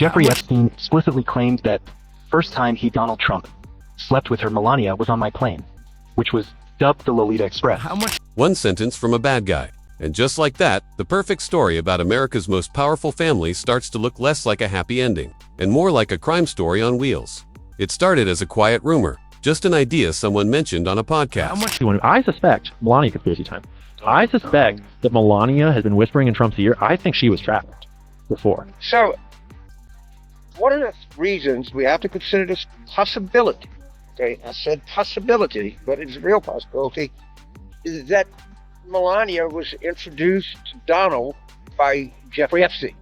Jeffrey Epstein explicitly claimed that first time Donald Trump slept with her Melania was on my plane, which was dubbed the Lolita Express. One sentence from a bad guy. And just like that, the perfect story about America's most powerful family starts to look less like a happy ending, and more like a crime story on wheels. It started as a quiet rumor, just an idea someone mentioned on a podcast. I suspect, Melania conspiracy time, I suspect that Melania has been whispering in Trump's ear. I think she was trafficked before. So, one of the reasons we have to consider this possibility, okay, I said possibility, but it's a real possibility, is that Melania was introduced to Donald by Jeffrey Epstein.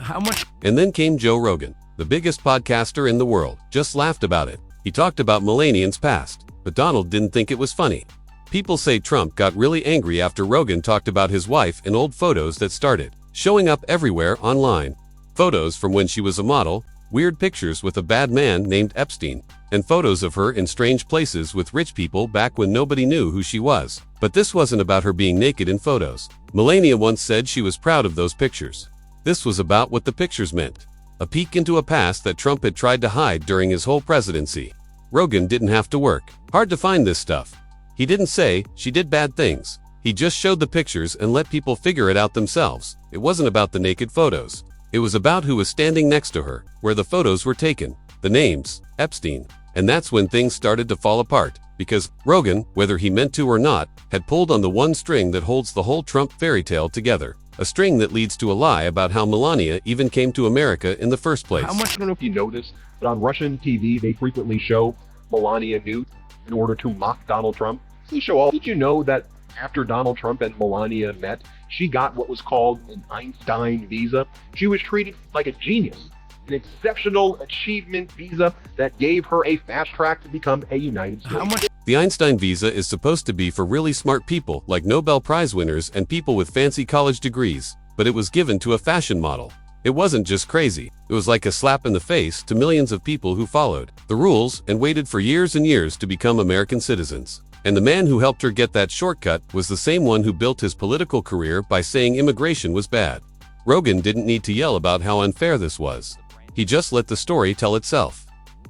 And then came Joe Rogan, the biggest podcaster in the world, just laughed about it. He talked about Melania's past, but Donald didn't think it was funny. People say Trump got really angry after Rogan talked about his wife and old photos that started showing up everywhere online. Photos from when she was a model, weird pictures with a bad man named Epstein, and photos of her in strange places with rich people back when nobody knew who she was. But this wasn't about her being naked in photos. Melania once said she was proud of those pictures. This was about what the pictures meant. A peek into a past that Trump had tried to hide during his whole presidency. Rogan didn't have to work hard to find this stuff. He didn't say she did bad things. He just showed the pictures and let people figure it out themselves. It wasn't about the naked photos. It was about who was standing next to her, where the photos were taken, the names, Epstein. And that's when things started to fall apart, because Rogan, whether he meant to or not, had pulled on the one string that holds the whole Trump fairy tale together. A string that leads to a lie about how Melania even came to America in the first place. I don't know if you know this, but on Russian TV, they frequently show Melania nude in order to mock Donald Trump. They show all. Did you know that after Donald Trump and Melania met, she got what was called an Einstein visa? She was treated like a genius, an exceptional achievement visa that gave her a fast track to become a United States. The Einstein visa is supposed to be for really smart people like Nobel Prize winners and people with fancy college degrees, but it was given to a fashion model. It wasn't just crazy, it was like a slap in the face to millions of people who followed the rules and waited for years and years to become American citizens. And the man who helped her get that shortcut was the same one who built his political career by saying immigration was bad. Rogan didn't need to yell about how unfair this was. He just let the story tell itself.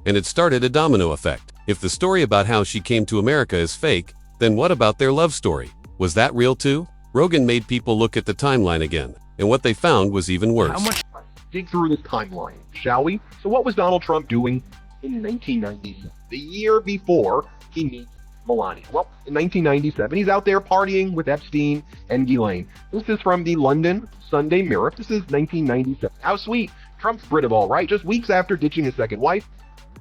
And it started a domino effect. If the story about how she came to America is fake, then what about their love story? Was that real too? Rogan made people look at the timeline again, and what they found was even worse. Dig through this timeline, shall we? So what was Donald Trump doing in 1997, the year before he meets Melania? Well, in 1997, he's out there partying with Epstein and Ghislaine. This is from the London Sunday Mirror. This is 1997. How sweet. Trump's Brit of all right. Just weeks after ditching his second wife,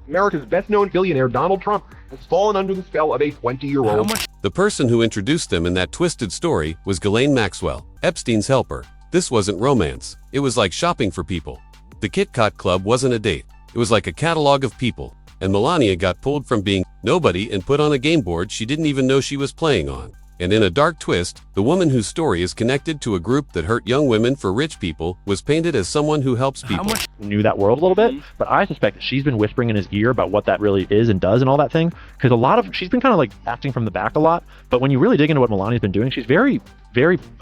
America's best-known billionaire Donald Trump has fallen under the spell of a 20-year-old. The person who introduced them in that twisted story was Ghislaine Maxwell, Epstein's helper. This wasn't romance. It was like shopping for people. The Kit Kat Club wasn't a date. It was like a catalog of people. And Melania got pulled from being nobody and put on a game board she didn't even know she was playing on. And in a dark twist, the woman whose story is connected to a group that hurt young women for rich people was painted as someone who helps people. Knew that world a little bit, but I suspect that she's been whispering in his ear about what that really is and does and all that thing, because she's been kind of like acting from the back a lot, but when you really dig into what Melania's been doing, she's very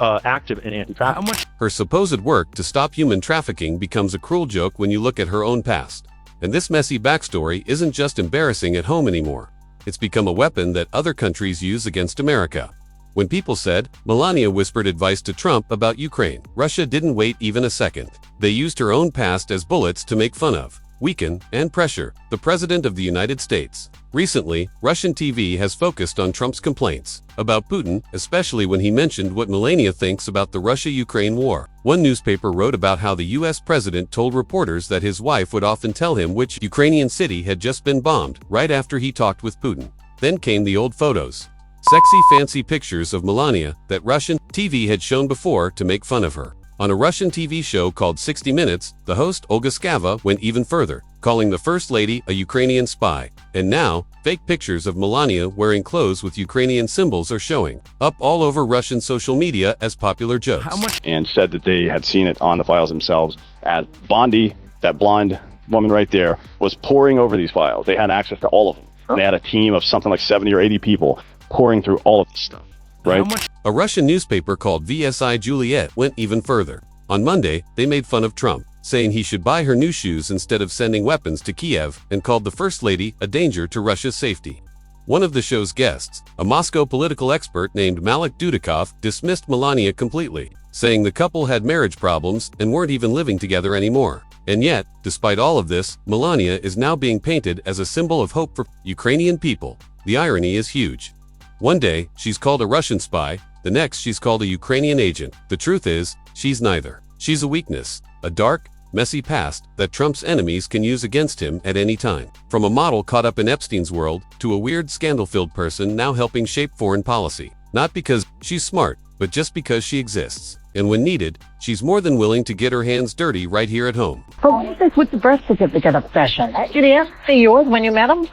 active in anti-trafficking. Her supposed work to stop human trafficking becomes a cruel joke when you look at her own past. And this messy backstory isn't just embarrassing at home anymore. It's become a weapon that other countries use against America. When people said, Melania whispered advice to Trump about Ukraine, Russia didn't wait even a second. They used her own past as bullets to make fun of, weaken, and pressure the President of the United States. Recently, Russian TV has focused on Trump's complaints about Putin, especially when he mentioned what Melania thinks about the Russia-Ukraine war. One newspaper wrote about how the US president told reporters that his wife would often tell him which Ukrainian city had just been bombed right after he talked with Putin. Then came the old photos. Sexy fancy pictures of Melania that Russian TV had shown before to make fun of her. On a Russian TV show called 60 Minutes, the host Olga Skava went even further, calling the First Lady a Ukrainian spy. And now, fake pictures of Melania wearing clothes with Ukrainian symbols are showing up all over Russian social media as popular jokes. And said that they had seen it on the files themselves as Bondi, that blonde woman right there, was poring over these files. They had access to all of them. And they had a team of something like 70 or 80 people pouring through all of this stuff, right? A Russian newspaper called VSI Juliet went even further. On Monday, they made fun of Trump, saying he should buy her new shoes instead of sending weapons to Kiev, and called the First Lady a danger to Russia's safety. One of the show's guests, a Moscow political expert named Malik Dudikov, dismissed Melania completely, saying the couple had marriage problems and weren't even living together anymore. And yet, despite all of this, Melania is now being painted as a symbol of hope for Ukrainian people. The irony is huge. One day, she's called a Russian spy, the next she's called a Ukrainian agent. The truth is, she's neither. She's a weakness, a dark, messy past that Trump's enemies can use against him at any time. From a model caught up in Epstein's world, to a weird scandal-filled person now helping shape foreign policy. Not because she's smart, but just because she exists. And when needed, she's more than willing to get her hands dirty right here at home. For instance, with the birth certificate obsession, did he ask for yours when you met him?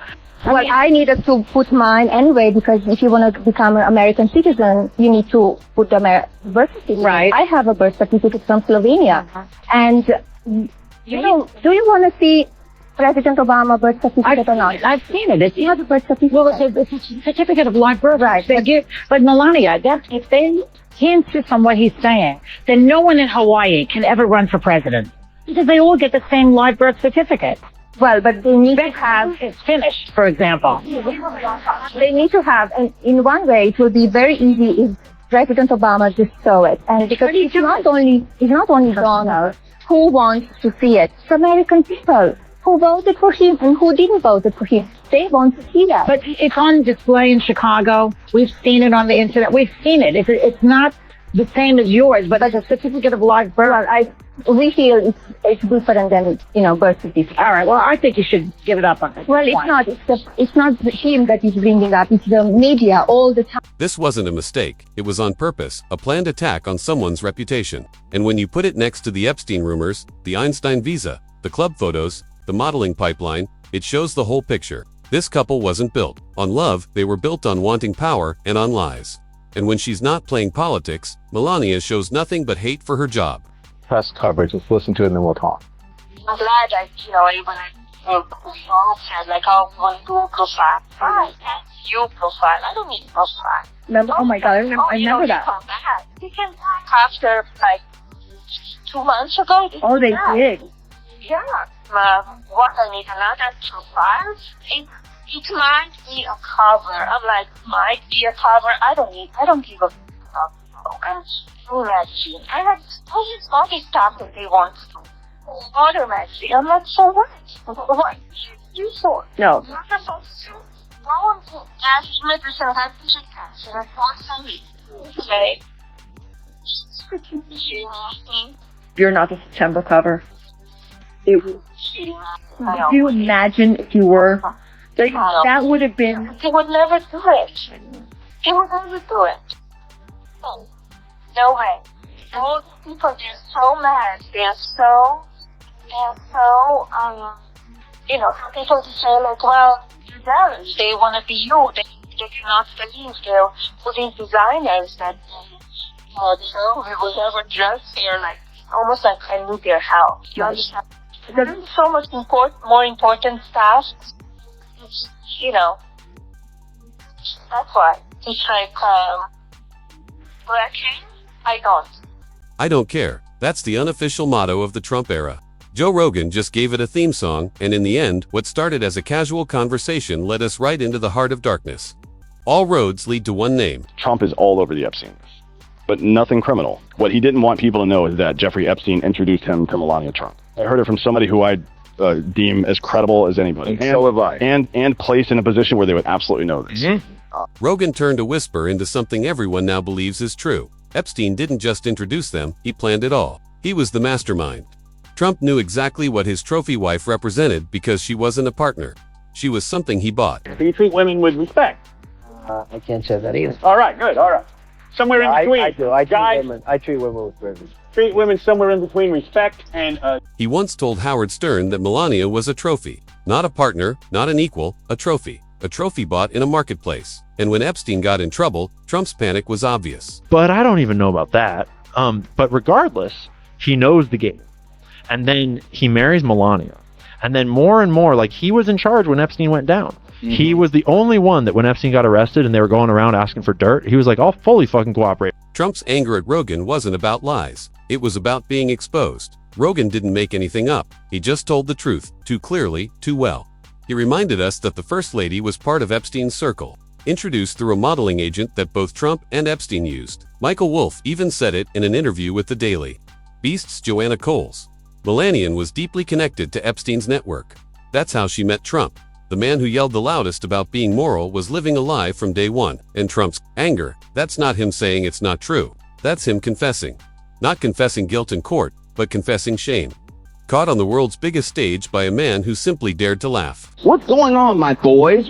Well, I needed to put mine anyway, because if you want to become an American citizen, you need to put the birth certificate. Right. I have a birth certificate from Slovenia. And, you know, do you want to see President Obama birth certificate or not? I've seen it. It's Not a birth certificate. well, it's a certificate of live birth. Right. But Melania, if he insists on what he's saying, then no one in Hawaii can ever run for president because they all get the same live birth certificate. Well, but they need to have, It's finished, for example. they need to have, and in one way, it will be very easy if President Obama just saw it. And because it's not only Donald who wants to see it. It's American people who voted for him and who didn't vote for him. They want to see that. But it's on display in Chicago. We've seen it on the internet. We've seen it. It's not the same as yours, but it's a certificate of live birth. We feel it's different than, birth certificate. All right. Well, I think you should give it up on this. Well, it's not. It's not him that is bringing up. It's the media all the time. This wasn't a mistake. It was on purpose, a planned attack on someone's reputation. And when you put it next to the Epstein rumors, the Einstein visa, the club photos, the modeling pipeline, it shows the whole picture. This couple wasn't built on love, they were built on wanting power and on lies. And when she's not playing politics, Melania shows nothing but hate for her job. Press coverage. Let's listen to it and then we'll talk. I'm glad that, when I said, like, I want to do a profile. Fine, that's your profile. I don't need a profile. Remember? Oh my God, I remember that. Come back. They came back after, 2 months ago. Oh, they came back. did. Yeah. What, I need another profile? It might be a cover. I'm like, might be a cover. I don't give a fuck. I'm so messy. I have all this body stuff that they want to do. Other messy. I'm like, so what? What you for? No. You're supposed to go on to ask me to send that to the and I want some meat. Okay? Just freaking shitting me. You're not a September cover. It was. Shitting me. Could you imagine if you were? That would have been. They would never do it. They would never do it. No way. All the people, they're so mad. They're so, some people say, like, well, you're jealous. They want to be you. They cannot believe they're putting designers that, they will never dress here, like, almost like I need their help. You understand? There's so much more important stuff. It's, that's why. It's like, working, I don't care. That's the unofficial motto of the Trump era. Joe Rogan just gave it a theme song, and in the end, what started as a casual conversation led us right into the heart of darkness. All roads lead to one name. Trump is all over the Epstein list, but nothing criminal. What he didn't want people to know is that Jeffrey Epstein introduced him to Melania Trump. I heard it from somebody who I deem as credible as anybody. And so have I. And placed in a position where they would absolutely know this. Rogan turned a whisper into something everyone now believes is true. Epstein didn't just introduce them, he planned it all. He was the mastermind. Trump knew exactly what his trophy wife represented because she wasn't a partner. She was something he bought. Do you treat women with respect? I can't say that either. All right, good, all right. Somewhere in between. I do. I treat women with privilege. Treat women somewhere in between respect and... He once told Howard Stern that Melania was a trophy. Not a partner, not an equal, a trophy. A trophy bought in a marketplace. And when Epstein got in trouble, Trump's panic was obvious. But I don't even know about that. But regardless, he knows the game. And then he marries Melania. And then more and more, like, he was in charge when Epstein went down. Mm-hmm. He was the only one that when Epstein got arrested and they were going around asking for dirt, he was like, I'll fully fucking cooperate. Trump's anger at Rogan wasn't about lies. It was about being exposed. Rogan didn't make anything up. He just told the truth, too clearly, too well. He reminded us that the First Lady was part of Epstein's circle, introduced through a modeling agent that both Trump and Epstein used. Michael Wolff even said it in an interview with The Daily Beast's Joanna Coles. Melania was deeply connected to Epstein's network. That's how she met Trump. The man who yelled the loudest about being moral was living a lie from day one. And Trump's anger, that's not him saying it's not true. That's him confessing. Not confessing guilt in court, but confessing shame. Caught on the world's biggest stage by a man who simply dared to laugh. What's going on, my boys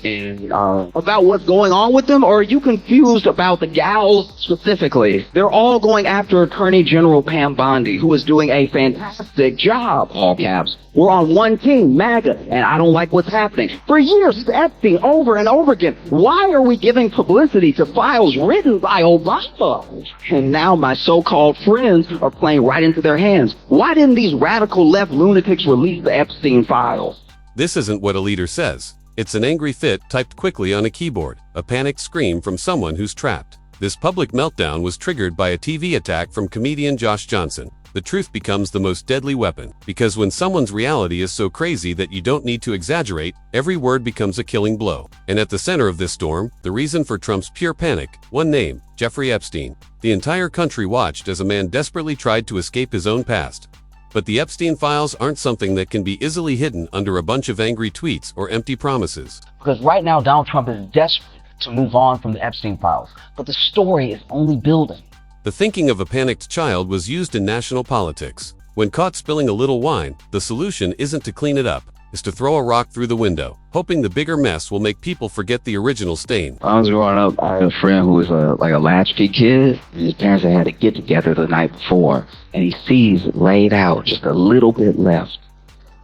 and about what's going on with them? Or are you confused about the gals specifically? They're all going after Attorney General Pam Bondi, who is doing a fantastic job, all caps. We're on one team, MAGA, and I don't like what's happening. For years, it's Epstein over and over again. Why are we giving publicity to files written by Obama? And now my so-called friends are playing right into their hands. Why didn't these radical left lunatics release the Epstein files? This isn't what a leader says. It's an angry fit typed quickly on a keyboard, a panicked scream from someone who's trapped. This public meltdown was triggered by a TV attack from comedian Josh Johnson. The truth becomes the most deadly weapon, because when someone's reality is so crazy that you don't need to exaggerate, every word becomes a killing blow. And at the center of this storm, the reason for Trump's pure panic, one name, Jeffrey Epstein. The entire country watched as a man desperately tried to escape his own past. But the Epstein files aren't something that can be easily hidden under a bunch of angry tweets or empty promises. Because right now, Donald Trump is desperate to move on from the Epstein files. But the story is only building. The thinking of a panicked child was used in national politics. When caught spilling a little wine, the solution isn't to clean it up, it's to throw a rock through the window, hoping the bigger mess will make people forget the original stain. When I was growing up, I had a friend who was like a latchkey kid. His parents had to get together the night before, and he sees laid out just a little bit left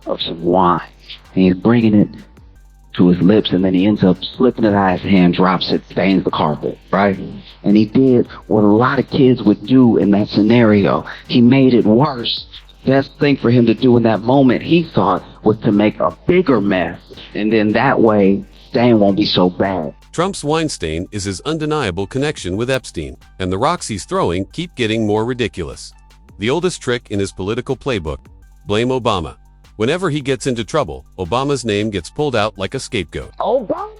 of some wine. And he's bringing it to his lips, and then he ends up slipping it out of his hand, drops it, stains the carpet, right? And he did what a lot of kids would do in that scenario. He made it worse. Best thing for him to do in that moment, he thought, was to make a bigger mess. And then that way, stain won't be so bad. Trump's wine stain is his undeniable connection with Epstein, and the rocks he's throwing keep getting more ridiculous. The oldest trick in his political playbook: blame Obama. Whenever he gets into trouble, Obama's name gets pulled out like a scapegoat. Obama?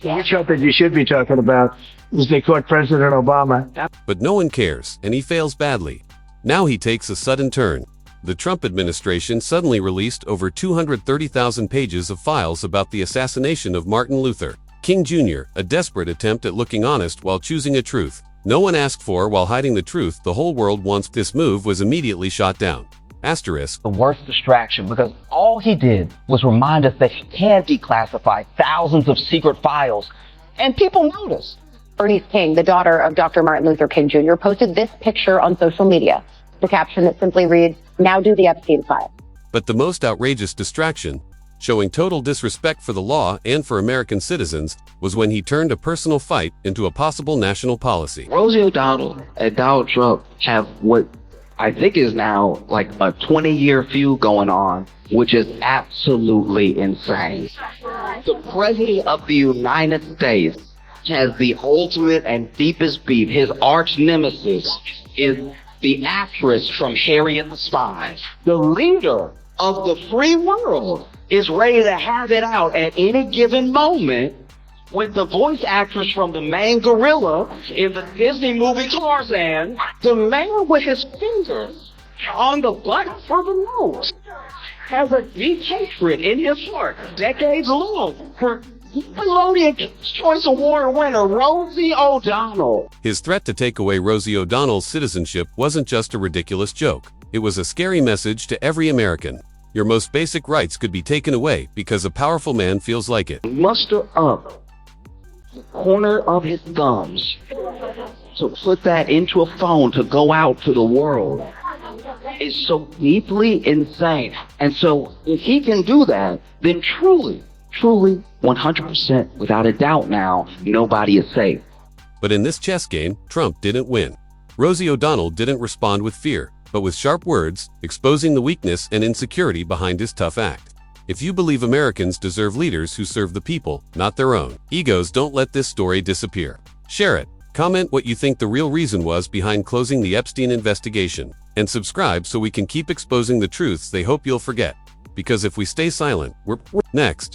The Trump that you should be talking about is they caught President Obama. But no one cares, and he fails badly. Now he takes a sudden turn. The Trump administration suddenly released over 230,000 pages of files about the assassination of Martin Luther King Jr., a desperate attempt at looking honest while choosing a truth no one asked for while hiding the truth the whole world wants. This move was immediately shot down. Asterisk. The worst distraction, because all he did was remind us that he can declassify thousands of secret files, and people noticed. Bernice King, the daughter of Dr. Martin Luther King Jr., posted this picture on social media. The caption that simply reads, "Now do the Epstein file." But the most outrageous distraction, showing total disrespect for the law and for American citizens, was when he turned a personal fight into a possible national policy. Rosie O'Donnell and Donald Trump have what I think is now like a 20-year feud going on, which is absolutely insane. The President of the United States has the ultimate and deepest beef. His arch nemesis is the actress from Harriet the Spy. The leader of the free world is ready to have it out at any given moment with the voice actress from the main gorilla in the Disney movie Tarzan, the man with his fingers on the button for the nose, has a deep hatred in his heart, decades long, for Melania Choice Award winner Rosie O'Donnell. His threat to take away Rosie O'Donnell's citizenship wasn't just a ridiculous joke. It was a scary message to every American. Your most basic rights could be taken away because a powerful man feels like it. Muster up the corner of his thumbs to put that into a phone to go out to the world is so deeply insane. And so if he can do that, then truly, 100% without a doubt now, nobody is safe. But in this chess game, Trump didn't win. Rosie O'Donnell didn't respond with fear, but with sharp words, exposing the weakness and insecurity behind his tough act. If you believe Americans deserve leaders who serve the people, not their own egos, don't let this story disappear. Share it. Comment what you think the real reason was behind closing the Epstein investigation. And subscribe so we can keep exposing the truths they hope you'll forget. Because if we stay silent, we're next.